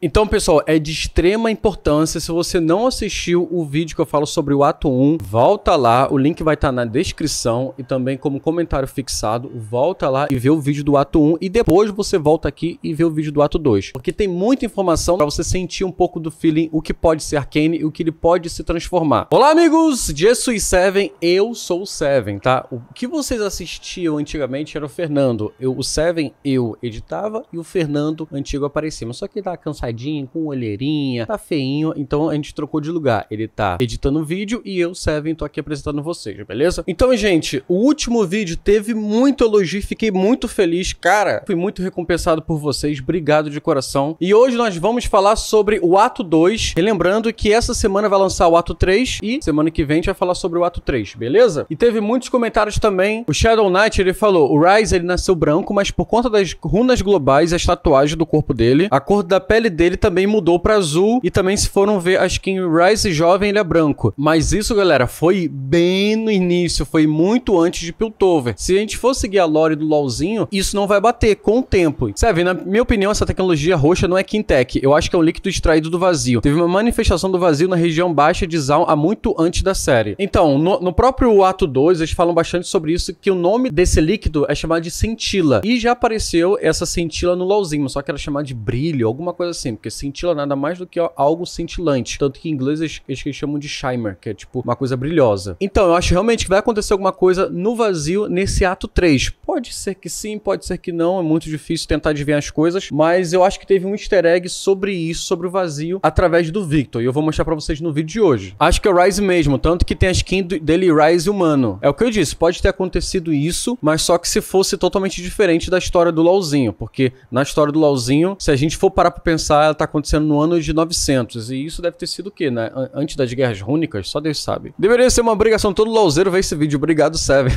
Então, pessoal, é de extrema importância. Se você não assistiu o vídeo que eu falo sobre o ato 1, volta lá, o link vai estar na descrição e também como comentário fixado, volta lá e vê o vídeo do ato 1 e depois você volta aqui e vê o vídeo do ato 2, porque tem muita informação para você sentir um pouco do feeling, o que pode ser Arcane e o que ele pode se transformar. Olá, amigos de Jesus 7, eu sou o Seven, tá? O que vocês assistiam antigamente era o Fernando. O Seven eu editava e o Fernando antigo aparecia, mas só que ele tá cansadinho, com olheirinha, tá feinho, então a gente trocou de lugar. Ele tá editando o vídeo e eu, Seven, tô aqui apresentando vocês, beleza? Então, gente, o último vídeo teve muito elogio, fiquei muito feliz, cara, fui muito recompensado por vocês, obrigado de coração. E hoje nós vamos falar sobre o ato 2, relembrando que essa semana vai lançar o ato 3 e semana que vem a gente vai falar sobre o ato 3, beleza? E teve muitos comentários também. O Shadow Knight, ele falou, o Ryze, ele nasceu branco, mas por conta das runas globais e as tatuagens do corpo dele, a cor da pele dele também mudou pra azul, e também se foram ver a skin Ryze jovem, ele é branco. Mas isso, galera, foi bem no início, foi muito antes de Piltover. Se a gente for seguir a lore do LoLzinho, isso não vai bater com o tempo. Sabe, na minha opinião, essa tecnologia roxa não é Quintech, eu acho que é um líquido extraído do vazio. Teve uma manifestação do vazio na região baixa de Zaun há muito antes da série. Então, no próprio ato 2, eles falam bastante sobre isso, que o nome desse líquido é chamado de Scintilla. E já apareceu essa Scintilla no LoLzinho, só que era chamado de brilho, alguma coisa assim, porque Scintilla nada mais do que algo cintilante. Tanto que em inglês eles chamam de shimmer, que é tipo uma coisa brilhosa. Então, eu acho realmente que vai acontecer alguma coisa no vazio nesse ato 3. Pode ser que sim, pode ser que não, é muito difícil tentar adivinhar as coisas, mas eu acho que teve um easter egg sobre isso, sobre o vazio, através do Victor, e eu vou mostrar pra vocês no vídeo de hoje. Acho que é o Ryze mesmo, tanto que tem a skin dele Ryze humano. É o que eu disse, pode ter acontecido isso, mas só que se fosse totalmente diferente da história do LoLzinho, porque na história do LoLzinho, se a gente for parar pra pensar, ela tá acontecendo no ano de 900, e isso deve ter sido o quê, né? Antes das guerras rúnicas, só Deus sabe. Deveria ser uma obrigação todo LoLzeiro ver esse vídeo, obrigado, Seven.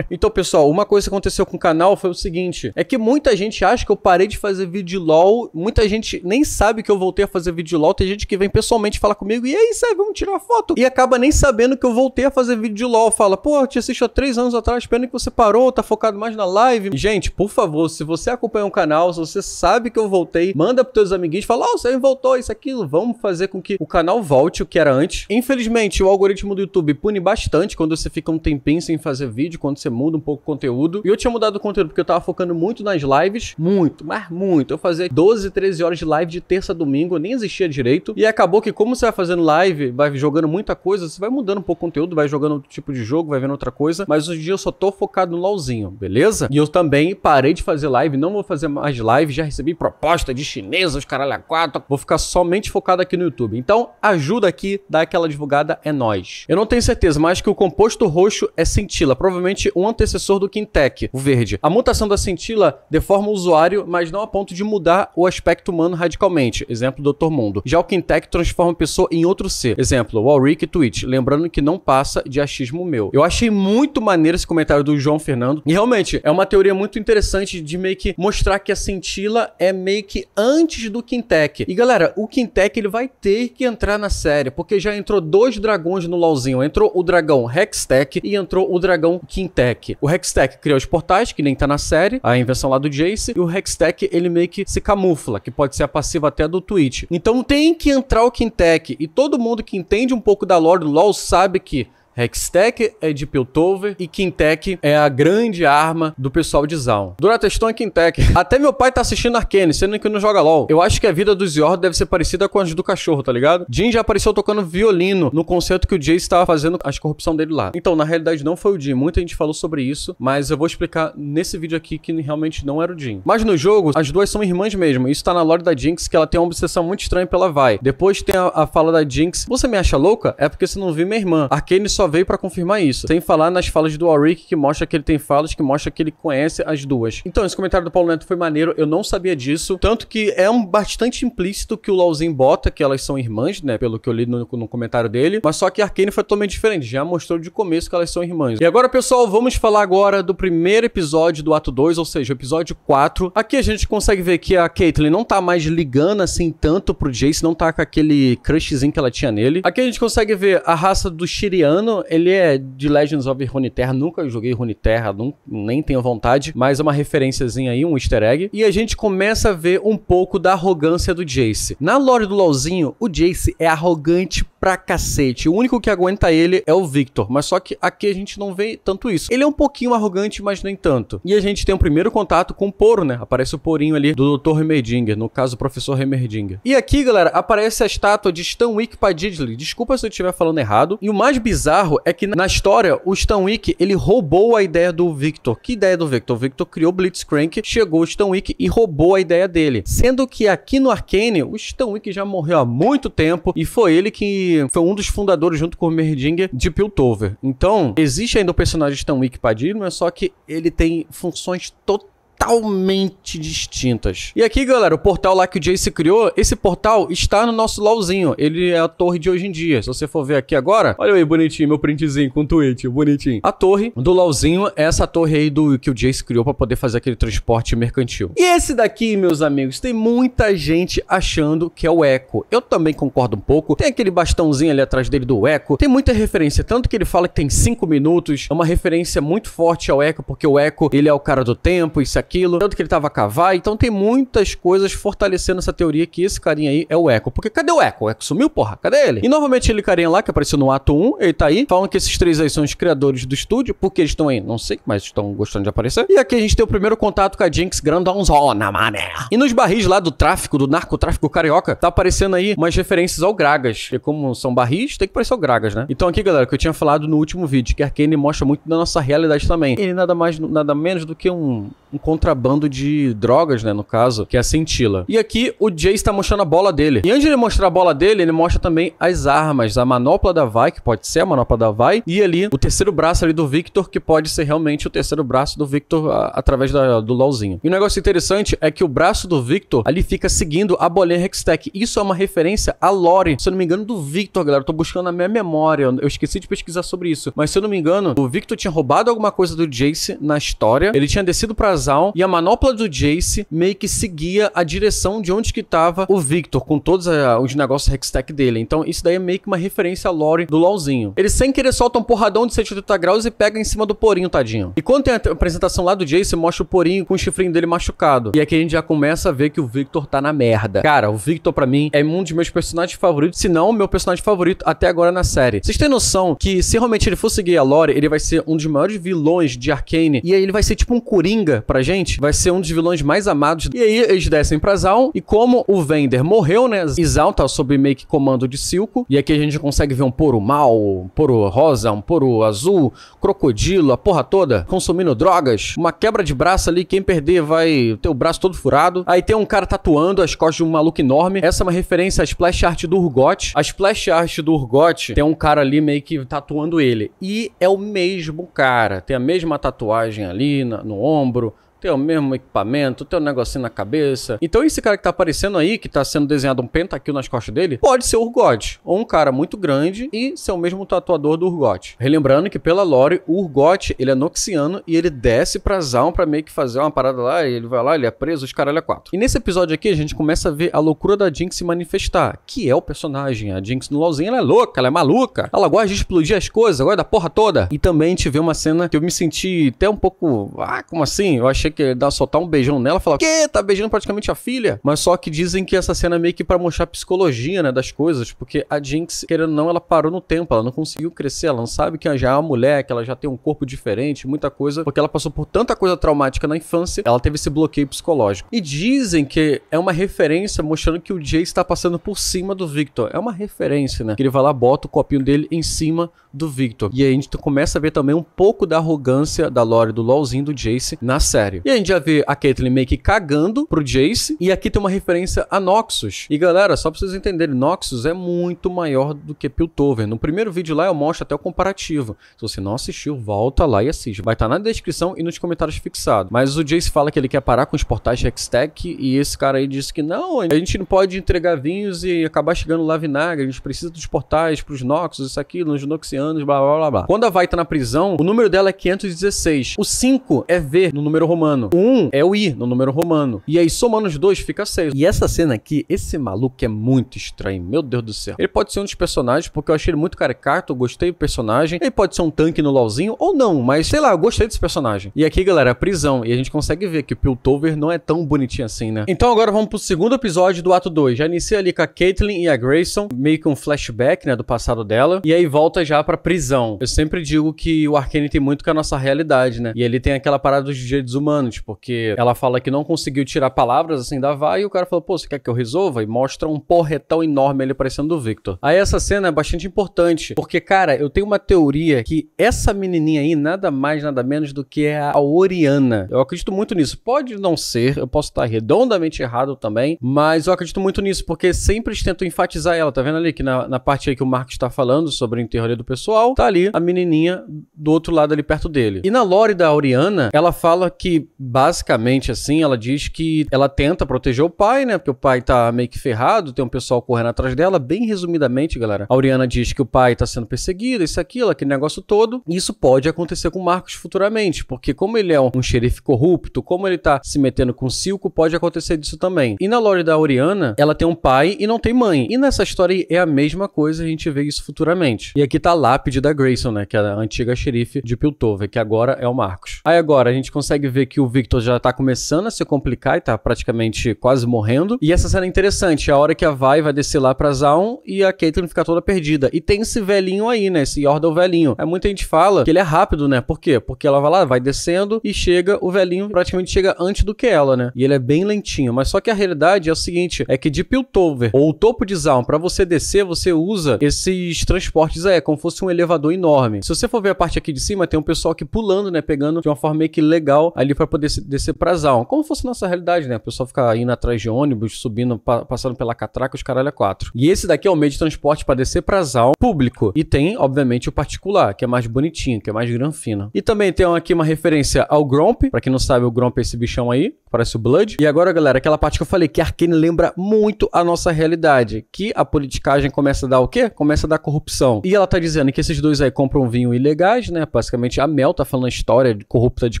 Então, pessoal, uma coisa que aconteceu com o canal foi o seguinte, é que muita gente acha que eu parei de fazer vídeo de LoL, muita gente nem sabe que eu voltei a fazer vídeo de LoL, tem gente que vem pessoalmente falar comigo, e aí, Seven, vamos tirar foto? E acaba nem sabendo que eu voltei a fazer vídeo de LoL, fala, pô, eu te assisto há 3 anos atrás, pena que você parou, tá focado mais na live. Gente, por favor, se você acompanha o canal, se você sabe que eu voltei, manda pros teus amiguinhos, fala, ó, o Seven voltou, isso, aquilo, vamos fazer com que o canal volte o que era antes. Infelizmente, o algoritmo do YouTube pune bastante quando você fica um tempinho sem fazer vídeo, quando você muda um pouco o conteúdo. E eu tinha mudado o conteúdo porque eu tava focando muito nas lives, muito, mas muito. Eu fazia 12, 13 horas de live de terça a domingo, eu nem existia direito. E acabou que como você vai fazendo live, vai jogando muita coisa, você vai mudando um pouco o conteúdo, vai jogando outro tipo de jogo, vai vendo outra coisa. Mas hoje em dia eu só tô focado no LoLzinho, beleza? E eu também parei de fazer live, não vou fazer mais live, já recebi proposta de chinesa, os caralho a quatro. Vou ficar somente focado aqui no YouTube. Então, ajuda aqui, dá aquela divulgada, é nóis. Eu não tenho certeza, mas que o composto roxo é Scintilla, provavelmente um antecessor do Quintech, o verde. A mutação da Scintilla deforma o usuário, mas não a ponto de mudar o aspecto humano radicalmente. Exemplo, Dr. Mundo. Já o Quintech transforma a pessoa em outro ser. Exemplo, Walrick e Twitch. Lembrando que não passa de achismo meu. Eu achei muito maneiro esse comentário do João Fernando. E realmente, é uma teoria muito interessante de meio que mostrar que a Scintilla é meio que antes do Quintech. E galera, o Quintech ele vai ter que entrar na série, porque já entrou 2 dragões no LoLzinho. Entrou o dragão Hextech e entrou o dragão Quintech. O Hextech criou os portais, que nem tá na série, a invenção lá do Jace, e o Hextech ele meio que se camufla, que pode ser a passiva até do Twitch. Então tem que entrar o Quintech, e todo mundo que entende um pouco da lore do LoL sabe que Hextech é de Piltover e Quintech é a grande arma do pessoal de Zaun. Durateston é Quintech. Até meu pai tá assistindo Arcane, sendo que não joga LoL. Eu acho que a vida do Zord deve ser parecida com as do cachorro, tá ligado? Jhin já apareceu tocando violino no concerto que o Jace estava fazendo as corrupção dele lá. Então, na realidade, não foi o Jhin. Muita gente falou sobre isso, mas eu vou explicar nesse vídeo aqui que realmente não era o Jhin. Mas no jogo, as duas são irmãs mesmo. Isso tá na lore da Jinx, que ela tem uma obsessão muito estranha pela Vi. Depois tem a fala da Jinx. Você me acha louca? É porque você não viu minha irmã. Arcane só veio pra confirmar isso. Sem falar nas falas do Warwick, que mostra que ele tem falas que mostra que ele conhece as duas. Então, esse comentário do Paulo Neto foi maneiro, eu não sabia disso. Tanto que é bastante implícito que o LoLzinho bota, que elas são irmãs, né? Pelo que eu li no comentário dele. Mas só que a Arcane foi totalmente diferente. Já mostrou de começo que elas são irmãs. E agora, pessoal, vamos falar agora do primeiro episódio do ato 2, ou seja, o episódio 4. Aqui a gente consegue ver que a Caitlyn não tá mais ligando assim tanto pro Jace, não tá com aquele crushzinho que ela tinha nele. Aqui a gente consegue ver a raça do Shiriano, engano, ele é de Legends of Runeterra. Nunca joguei Runeterra, nem tenho vontade, mas é uma referenciazinha aí, um easter egg. E a gente começa a ver um pouco da arrogância do Jayce. Na lore do LoLzinho, o Jayce é arrogante pra cacete. O único que aguenta ele é o Victor, mas só que aqui a gente não vê tanto isso. Ele é um pouquinho arrogante, mas nem tanto. E a gente tem o primeiro contato com o Poro, né? Aparece o Porinho ali do Dr. Heimerdinger, no caso o Professor Heimerdinger. E aqui, galera, aparece a estátua de Stanwyck Padidley. Desculpa se eu estiver falando errado. E o mais bizarro é que na história, o Stanwyck, ele roubou a ideia do Victor. Que ideia do Victor? O Victor criou o Blitzcrank, chegou o Stanwyck e roubou a ideia dele. Sendo que aqui no Arcane, o Stanwyck já morreu há muito tempo e foi ele que foi um dos fundadores, junto com o Heimerdinger, de Piltover. Então, existe ainda o personagem Stanwyck Padidley, mas só que ele tem funções totalmente distintas. E aqui, galera, o portal lá que o Jayce criou, esse portal está no nosso LoLzinho. Ele é a torre de hoje em dia. Se você for ver aqui agora, olha aí, bonitinho, meu printzinho com tweet, bonitinho. A torre do LoLzinho é essa torre aí que o Jayce criou para poder fazer aquele transporte mercantil. E esse daqui, meus amigos, tem muita gente achando que é o Echo. Eu também concordo um pouco. Tem aquele bastãozinho ali atrás dele do Echo. Tem muita referência, tanto que ele fala que tem 5 minutos. É uma referência muito forte ao Echo, porque o Echo, ele é o cara do tempo, isso aqui, tanto que ele tava a cavar, então tem muitas coisas fortalecendo essa teoria que esse carinha aí é o Echo. Porque cadê o Echo? O Echo sumiu, porra? Cadê ele? E novamente ele carinha lá, que apareceu no ato 1, ele tá aí, falam que esses 3 aí são os criadores do estúdio, porque eles estão aí, não sei, mas estão gostando de aparecer. E aqui a gente tem o primeiro contato com a Jinx grandãozona, mané. E nos barris lá do tráfico, do narcotráfico carioca, tá aparecendo aí umas referências ao Gragas. E como são barris, tem que parecer o Gragas, né? Então aqui, galera, que eu tinha falado no último vídeo, que Arcane mostra muito da nossa realidade também. Ele nada mais, nada menos do que um contrabando de drogas, né, no caso, que é a Scintilla. E aqui o Jayce tá mostrando a bola dele. E antes de ele mostrar a bola dele, ele mostra também as armas, a manopla da Vi, que pode ser a manopla da Vi, e ali o terceiro braço ali do Victor, que pode ser realmente o terceiro braço do Victor através do LoLzinho. E um negócio interessante é que o braço do Victor ali fica seguindo a bolinha Hextech. Isso é uma referência à lore, se eu não me engano, do Victor, galera. Eu tô buscando na minha memória, eu esqueci de pesquisar sobre isso. Mas se eu não me engano, o Victor tinha roubado alguma coisa do Jayce na história, ele tinha descido pra Zaun, e a manopla do Jayce meio que seguia a direção de onde que tava o Victor, com todos os negócios Hextech dele. Então isso daí é meio que uma referência à lore do LoLzinho. Ele sem querer solta um porradão de 180 graus e pega em cima do Porinho, tadinho. E quando tem a apresentação lá do Jayce, mostra o Porinho com o chifrinho dele machucado. E aqui a gente já começa a ver que o Victor tá na merda. Cara, o Victor pra mim é um dos meus personagens favoritos, se não o meu personagem favorito até agora na série. Vocês têm noção que se realmente ele for seguir a lore, ele vai ser um dos maiores vilões de Arcane, e aí ele vai ser tipo um Coringa pra gente, vai ser um dos vilões mais amados. E aí eles descem pra Zaun, e como o Vander morreu, né, e Zaun tá sob meio que comando de Silco, e aqui a gente consegue ver um Poro mal, um Poro rosa, um Poro azul, crocodilo, a porra toda, consumindo drogas, uma quebra de braço ali, quem perder vai ter o braço todo furado. Aí tem um cara tatuando as costas de um maluco enorme. Essa é uma referência à splash art do Urgot. A splash art do Urgot tem um cara ali meio que tatuando ele, e é o mesmo cara, tem a mesma tatuagem ali no ombro, tem o mesmo equipamento, tem um negocinho na cabeça. Então esse cara que tá aparecendo aí, que tá sendo desenhado um pentakill nas costas dele, pode ser o Urgot, ou um cara muito grande e ser o mesmo tatuador do Urgot. Relembrando que pela lore, o Urgot, ele é noxiano e ele desce pra Zaun pra meio que fazer uma parada lá, e ele vai lá, ele é preso, os caralho é 4. E nesse episódio aqui a gente começa a ver a loucura da Jinx se manifestar, que é o personagem. A Jinx no LoLzinho, ela é louca, ela é maluca, ela gosta de explodir as coisas, gosta da porra toda. E também a gente vê uma cena que eu me senti até um pouco, como assim? Eu achei que ele soltar um beijão nela, falar, que? Tá beijando praticamente a filha? Mas só que dizem que essa cena é meio que pra mostrar a psicologia, né, das coisas, porque a Jinx, querendo ou não, ela parou no tempo, ela não conseguiu crescer, ela não sabe que ela já é uma mulher, que ela já tem um corpo diferente, muita coisa, porque ela passou por tanta coisa traumática na infância, ela teve esse bloqueio psicológico. E dizem que é uma referência mostrando que o Jayce tá passando por cima do Victor. É uma referência, né? Que ele vai lá, bota o copinho dele em cima do Victor. E aí a gente começa a ver também um pouco da arrogância da lore do LoLzinho do Jayce na série. E a gente já vê a Caitlyn meio que cagando pro Jayce, e aqui tem uma referência a Noxus. E galera, só pra vocês entenderem, Noxus é muito maior do que Piltover. No primeiro vídeo lá eu mostro até o comparativo. Se você não assistiu, volta lá e assiste. Vai estar na descrição e nos comentários fixado. Mas o Jayce fala que ele quer parar com os portais de Hextech, e esse cara aí disse que não, a gente não pode entregar vinhos e acabar chegando lá vinagre, a gente precisa dos portais pros Noxus, isso aqui, nos Noxianos, blá blá blá blá. Quando a Vi tá na prisão, o número dela é 516. O 5 é V no número romano. romano. O 1 é o I no número romano. E aí, somando os dois, fica 6. E essa cena aqui, esse maluco é muito estranho. Meu Deus do céu. Ele pode ser um dos personagens, porque eu achei ele muito caricato, eu gostei do personagem. Ele pode ser um tanque no LoLzinho, ou não, mas sei lá, eu gostei desse personagem. E aqui, galera, a prisão. E a gente consegue ver que o Piltover não é tão bonitinho assim, né? Então agora vamos pro segundo episódio do ato 2. Já inicia ali com a Caitlyn e a Grayson, meio que um flashback, né, do passado dela. E aí volta já pra prisão. Eu sempre digo que o Arcane tem muito com a nossa realidade, né? E ele tem aquela parada dos direitos humanos, porque ela fala que não conseguiu tirar palavras assim da Vai, e o cara fala, pô, você quer que eu resolva? E mostra um porretão enorme ali parecendo do Victor. Aí essa cena é bastante importante, porque, cara, eu tenho uma teoria que essa menininha aí, nada mais, nada menos do que a Orianna. Eu acredito muito nisso. Pode não ser, eu posso estar redondamente errado também, mas eu acredito muito nisso, porque sempre eles tentam enfatizar ela. Tá vendo ali que na parte aí que o Marcos tá falando sobre o enterro ali do pessoal, tá ali a menininha do outro lado ali perto dele. E na lore da Orianna, ela fala que, basicamente assim, ela diz que ela tenta proteger o pai, né, porque o pai tá meio que ferrado, tem um pessoal correndo atrás dela. Bem resumidamente, galera, a Orianna diz que o pai tá sendo perseguido, isso, aquilo, aquele negócio todo. E isso pode acontecer com o Marcos futuramente, porque como ele é um xerife corrupto, como ele tá se metendo com o Silco, pode acontecer disso também. E na lore da Orianna, ela tem um pai e não tem mãe. E nessa história é a mesma coisa, a gente vê isso futuramente. E aqui tá a lápide da Grayson, né, que é a antiga xerife de Piltover, que agora é o Marcos. Aí agora a gente consegue ver que o Victor já tá começando a se complicar e tá praticamente quase morrendo. E essa cena é interessante, a hora que a vai descer lá pra Zaun e a Caitlyn fica toda perdida. E tem esse velhinho aí, né, esse Yordle velhinho. Aí muita gente fala que ele é rápido, né, por quê? Porque ela vai lá, vai descendo e chega, o velhinho praticamente chega antes do que ela, né, e ele é bem lentinho. Mas só que a realidade é o seguinte, é que de Piltover ou o topo de Zaun, pra você descer, você usa esses transportes aí, como fosse um elevador enorme. Se você for ver a parte aqui de cima, tem um pessoal aqui pulando, né, pegando de uma forma meio que legal ali pra poder descer pra Zaun. Como fosse nossa realidade, né, o pessoal fica indo atrás de ônibus, subindo, passando pela catraca, os caralho é 4. E esse daqui é o meio de transporte pra descer pra Zaun público. E tem, obviamente, o particular, que é mais bonitinho, que é mais granfino. E também tem aqui uma referência ao Gromp. Pra quem não sabe, o Gromp é esse bichão aí, parece o Blood. E agora, galera, aquela parte que eu falei, que Arcane lembra muito a nossa realidade, que a politicagem começa a dar o quê? Começa a dar corrupção. E ela tá dizendo que esses dois aí compram vinho ilegais, né? Basicamente, a Mel tá falando a história corrupta de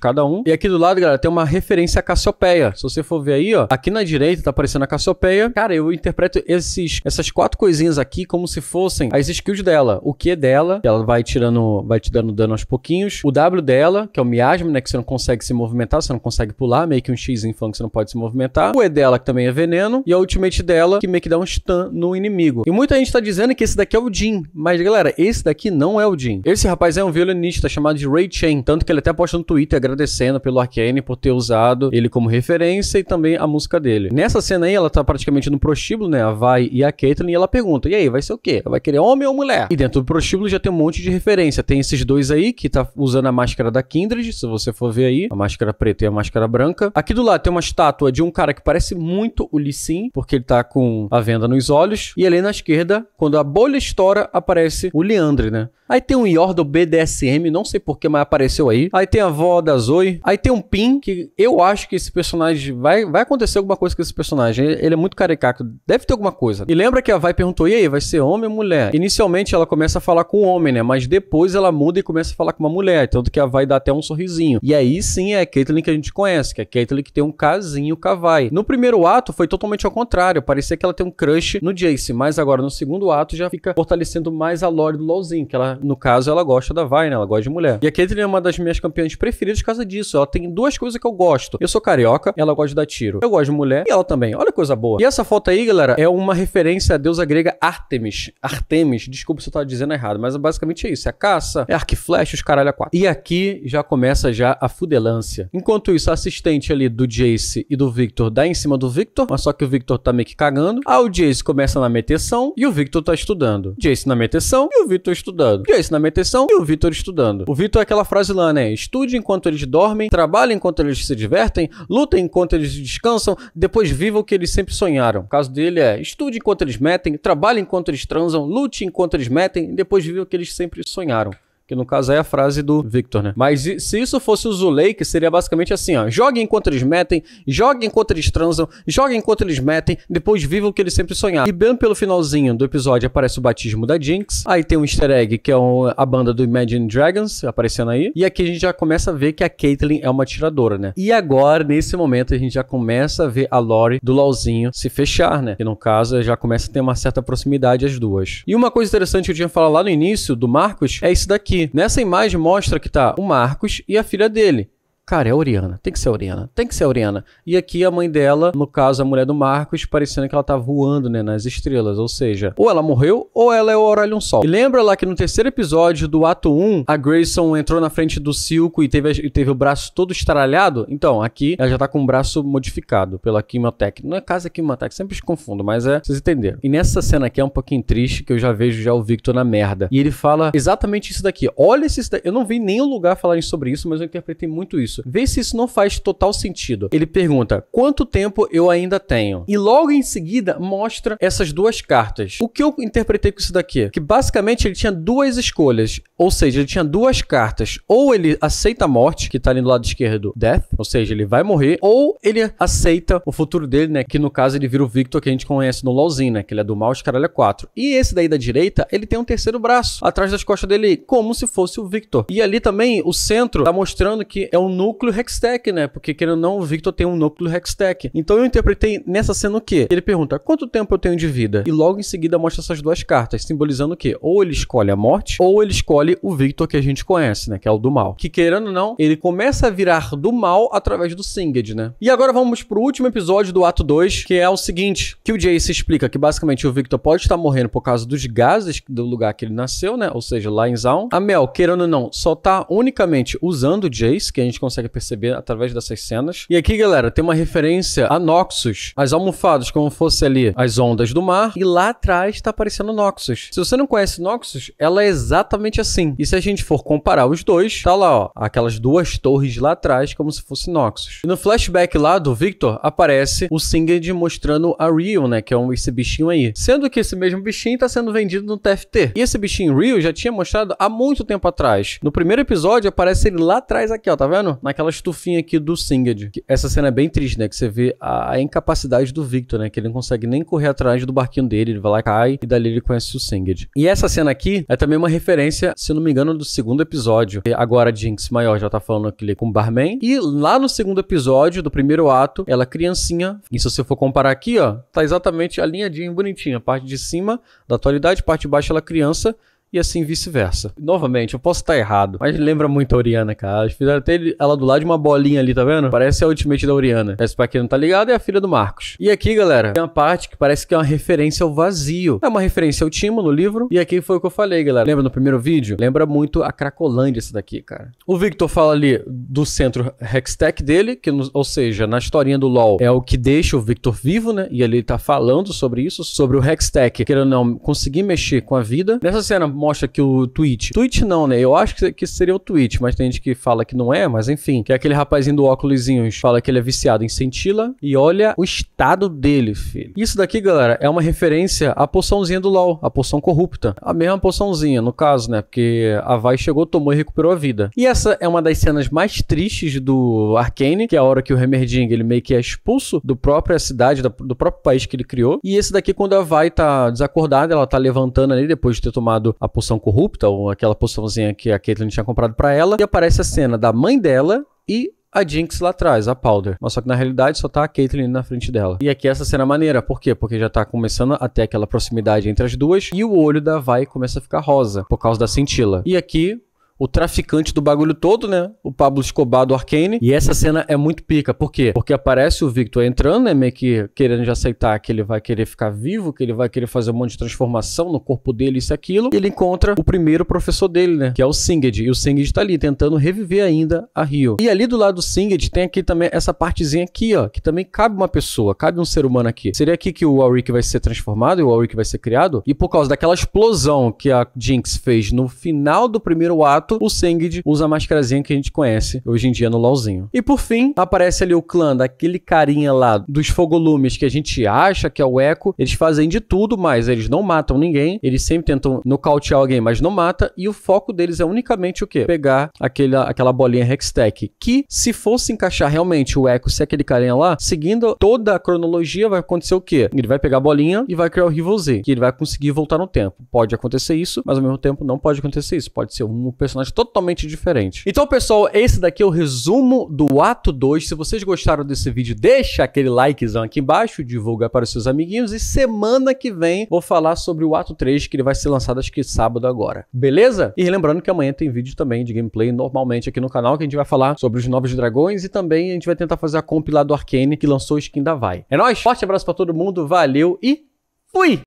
cada um. E aqui do lado, galera, tem uma referência à Cassiopeia. Se você for ver aí, ó, aqui na direita tá aparecendo a Cassiopeia. Cara, eu interpreto essas 4 coisinhas aqui como se fossem as skills dela. O Q dela, que ela vai te dando dano aos pouquinhos. O W dela, que é o miasma, né? Que você não consegue se movimentar, você não consegue pular, meio que um X falando que você não pode se movimentar. O E dela, que também é veneno. E a ultimate dela, que meio que dá um stun no inimigo. E muita gente tá dizendo que esse daqui é o Jhin. Mas, galera, esse daqui não é o Jhin. Esse rapaz é um violinista chamado de Ray Chain. Tanto que ele até posta no Twitter agradecendo pelo Arcane por ter usado ele como referência e também a música dele. Nessa cena aí, ela tá praticamente no prostíbulo, né? A Vai e a Caitlyn. E ela pergunta, e aí, vai ser o quê? Vai querer homem ou mulher? E dentro do prostíbulo já tem um monte de referência. Tem esses dois aí que tá usando a máscara da Kindred, se você for ver aí. A máscara preta e a máscara branca. Aqui do lado tem uma estátua de um cara que parece muito o Lee Sin, porque ele tá com a venda nos olhos. E ali na esquerda, quando a bolha estoura, aparece o Liandry, né? Aí tem um Yordle BDSM, não sei porquê, mas apareceu aí. Aí tem a avó da Zoe. Aí tem um Pin, que eu acho que esse personagem... Vai acontecer alguma coisa com esse personagem. Ele é muito caricato. Deve ter alguma coisa. E lembra que a Vai perguntou, e aí, vai ser homem ou mulher? Inicialmente ela começa a falar com um homem, né? Mas depois ela muda e começa a falar com uma mulher. Tanto que a Vai dá até um sorrisinho. E aí sim é a Caitlyn que a gente conhece, que é a Caitlyn que tem um casinho com a Vai. No primeiro ato foi totalmente ao contrário. Parecia que ela tem um crush no Jace. Mas agora no segundo ato já fica fortalecendo mais a lore do LoLzinho, que ela, no caso, ela gosta da Vai, né? Ela gosta de mulher. E a Caitlyn é uma das minhas campeãs preferidas por causa disso. Ela tem 2 coisas que eu gosto. Eu sou carioca, ela gosta de dar tiro. Eu gosto de mulher e ela também. Olha que coisa boa. E essa foto aí, galera, é uma referência à deusa grega Artemis. Artemis, desculpa se eu tava dizendo errado, mas basicamente é isso. É a caça, é arco e flecha, os caralho a 4. E aqui já começa já a fudelância. Enquanto isso, a assistente ali do Jace e do Victor dá em cima do Victor, mas só que o Victor tá meio que cagando. Aí o Jace começa na meteção e o Victor tá estudando. Jace na meteção e o Victor estudando. Jace na meteção e o Victor estudando. O Victor é aquela frase lá, né? Estude enquanto eles dormem, trabalhe enquanto eles se divertem, lutem enquanto eles descansam, depois vivam o que eles sempre sonharam. O caso dele é estude enquanto eles metem, trabalhe enquanto eles transam, lute enquanto eles metem, depois vivam o que eles sempre sonharam. Que no caso é a frase do Victor, né? Mas se isso fosse o Zuleika, seria basicamente assim, ó. Joguem enquanto eles metem, joguem enquanto eles transam, joguem enquanto eles metem, depois vivam o que eles sempre sonharam. E bem pelo finalzinho do episódio aparece o batismo da Jinx. Aí tem um easter egg, que é a banda do Imagine Dragons aparecendo aí. E aqui a gente já começa a ver que a Caitlyn é uma atiradora, né? E agora, nesse momento, a gente já começa a ver a lore do LOLzinho se fechar, né? E no caso, já começa a ter uma certa proximidade as duas. E uma coisa interessante que eu tinha falado lá no início do Marcos é isso daqui. Nessa imagem mostra que tá o Marcos e a filha dele. Cara, é a Orianna. Tem que ser a Orianna. Tem que ser a Orianna. E aqui a mãe dela, no caso a mulher do Marcos, parecendo que ela tá voando, né, nas estrelas. Ou seja, ou ela morreu, ou ela é o Aurelion Sol. E lembra lá que no terceiro episódio do ato 1, a Grayson entrou na frente do Silco e teve o braço todo estralhado? Então, aqui ela já tá com o braço modificado pela Quimotech. Não é casa Quimotech, sempre se confundo, mas vocês entenderam. E nessa cena aqui é um pouquinho triste, que eu já vejo já o Victor na merda. E ele fala exatamente isso daqui. Olha isso daqui. Eu não vi em nenhum lugar falarem sobre isso, mas eu interpretei muito isso. Vê se isso não faz total sentido. Ele pergunta, quanto tempo eu ainda tenho? E logo em seguida mostra essas duas cartas. O que eu interpretei com isso daqui? Que basicamente ele tinha duas escolhas. Ou seja, ele tinha duas cartas. Ou ele aceita a morte, que tá ali do lado esquerdo, Death. Ou seja, ele vai morrer. Ou ele aceita o futuro dele, né? Que no caso ele vira o Victor, que a gente conhece no LOLzinho, né? Que ele é do mal, os caralho é 4. E esse daí da direita, ele tem um terceiro braço atrás das costas dele, como se fosse o Victor. E ali também, o centro tá mostrando que é um núcleo Hextech, né? Porque, querendo ou não, o Victor tem um núcleo Hextech. Então eu interpretei nessa cena o quê? Ele pergunta, quanto tempo eu tenho de vida? E logo em seguida mostra essas duas cartas, simbolizando o quê? Ou ele escolhe a morte, ou ele escolhe o Victor que a gente conhece, né? Que é o do mal. Que, querendo ou não, ele começa a virar do mal através do Singed, né? E agora vamos pro último episódio do ato 2, que é o seguinte, que o Jace explica que basicamente o Victor pode estar morrendo por causa dos gases do lugar que ele nasceu, né? Ou seja, lá em Zaun. A Mel, querendo ou não, só tá unicamente usando o Jace, que a gente consegue perceber através dessas cenas. E aqui, galera, tem uma referência a Noxus, as almofadas como fosse ali as ondas do mar, e lá atrás tá aparecendo Noxus. Se você não conhece Noxus, ela é exatamente assim. E se a gente for comparar os dois, tá lá, ó, aquelas duas torres lá atrás como se fosse Noxus. E no flashback lá do Victor, aparece o Singed mostrando a Rio, né, que é esse bichinho aí. Sendo que esse mesmo bichinho tá sendo vendido no TFT. E esse bichinho Rio já tinha mostrado há muito tempo atrás. No primeiro episódio, aparece ele lá atrás aqui, ó, tá vendo? Naquela estufinha aqui do Singed. Essa cena é bem triste, né? Que você vê a incapacidade do Victor, né? Que ele não consegue nem correr atrás do barquinho dele. Ele vai lá, cai e dali ele conhece o Singed. E essa cena aqui é também uma referência, se eu não me engano, do segundo episódio. Agora a Jinx maior já tá falando aqui com o Barman. E lá no segundo episódio, do primeiro ato, ela criancinha. E se você for comparar aqui, ó, tá exatamente alinhadinho, bonitinha. A parte de cima da atualidade, parte de baixo ela criança. E assim vice-versa. Novamente, eu posso estar errado, mas lembra muito a Orianna, cara. Eles fizeram até ela do lado de uma bolinha ali, tá vendo? Parece a Ultimate da Orianna. Essa, pra quem não tá ligado, é a filha do Marcos. E aqui, galera, tem uma parte que parece que é uma referência ao vazio. É uma referência ao Timo no livro. E aqui foi o que eu falei, galera. Lembra no primeiro vídeo? Lembra muito a Cracolândia essa daqui, cara. O Victor fala ali do centro Hextech dele, que, ou seja, na historinha do LoL, é o que deixa o Victor vivo, né? E ele tá falando sobre isso, sobre o Hextech, querendo ou não, conseguir mexer com a vida. Nessa cena, mostra que o Twitch não, né? Eu acho que seria o Twitch, mas tem gente que fala que não é, mas enfim, que é aquele rapazinho do óculosinhos, fala que ele é viciado em Scintilla e olha o estado dele, filho. Isso daqui, galera, é uma referência à poçãozinha do LoL, a poção corrupta. A mesma poçãozinha, no caso, né? Porque a Vi chegou, tomou e recuperou a vida. E essa é uma das cenas mais tristes do Arcane, que é a hora que o Heimerdinger, ele meio que é expulso do própria cidade, do próprio país que ele criou. E esse daqui, quando a Vi tá desacordada, ela tá levantando ali depois de ter tomado a poção corrupta, ou aquela poçãozinha que a Caitlyn tinha comprado pra ela, e aparece a cena da mãe dela e a Jinx lá atrás, a Powder. Mas só que na realidade só tá a Caitlyn na frente dela. E aqui essa cena é maneira. Por quê? Porque já tá começando a ter aquela proximidade entre as duas, e o olho da Vi começa a ficar rosa, por causa da Scintilla. E aqui o traficante do bagulho todo, né? O Pablo Escobar do Arcane. E essa cena é muito pica. Por quê? Porque aparece o Victor entrando, né? Meio que querendo já aceitar que ele vai querer ficar vivo, que ele vai querer fazer um monte de transformação no corpo dele, isso e aquilo. E ele encontra o primeiro professor dele, né? Que é o Singed. E o Singed tá ali, tentando reviver ainda a Rio. E ali do lado do Singed tem aqui também essa partezinha aqui, ó. Que também cabe uma pessoa, cabe um ser humano aqui. Seria aqui que o Warwick vai ser transformado e o Warwick vai ser criado. E por causa daquela explosão que a Jinx fez no final do primeiro ato, fato, o Senged usa a mascarazinha que a gente conhece hoje em dia no LoLzinho. E por fim, aparece ali o clã daquele carinha lá dos Fogolumes que a gente acha que é o Echo. Eles fazem de tudo, mas eles não matam ninguém. Eles sempre tentam nocautear alguém, mas não mata. E o foco deles é unicamente o quê? Pegar aquela bolinha Hextech. Que se fosse encaixar realmente o Echo, se aquele carinha lá, seguindo toda a cronologia, vai acontecer o quê? Ele vai pegar a bolinha e vai criar o Rival Z, que ele vai conseguir voltar no tempo. Pode acontecer isso, mas ao mesmo tempo não pode acontecer isso. Pode ser um personagem totalmente diferente. Então, pessoal, esse daqui é o resumo do Ato 2. Se vocês gostaram desse vídeo, deixa aquele likezão aqui embaixo, divulga para os seus amiguinhos e semana que vem vou falar sobre o Ato 3, que ele vai ser lançado acho que sábado agora. Beleza? E lembrando que amanhã tem vídeo também de gameplay normalmente aqui no canal, que a gente vai falar sobre os novos dragões e também a gente vai tentar fazer a comp lá do Arcane, que lançou a skin da Vi. É nóis? Forte abraço pra todo mundo, valeu e fui!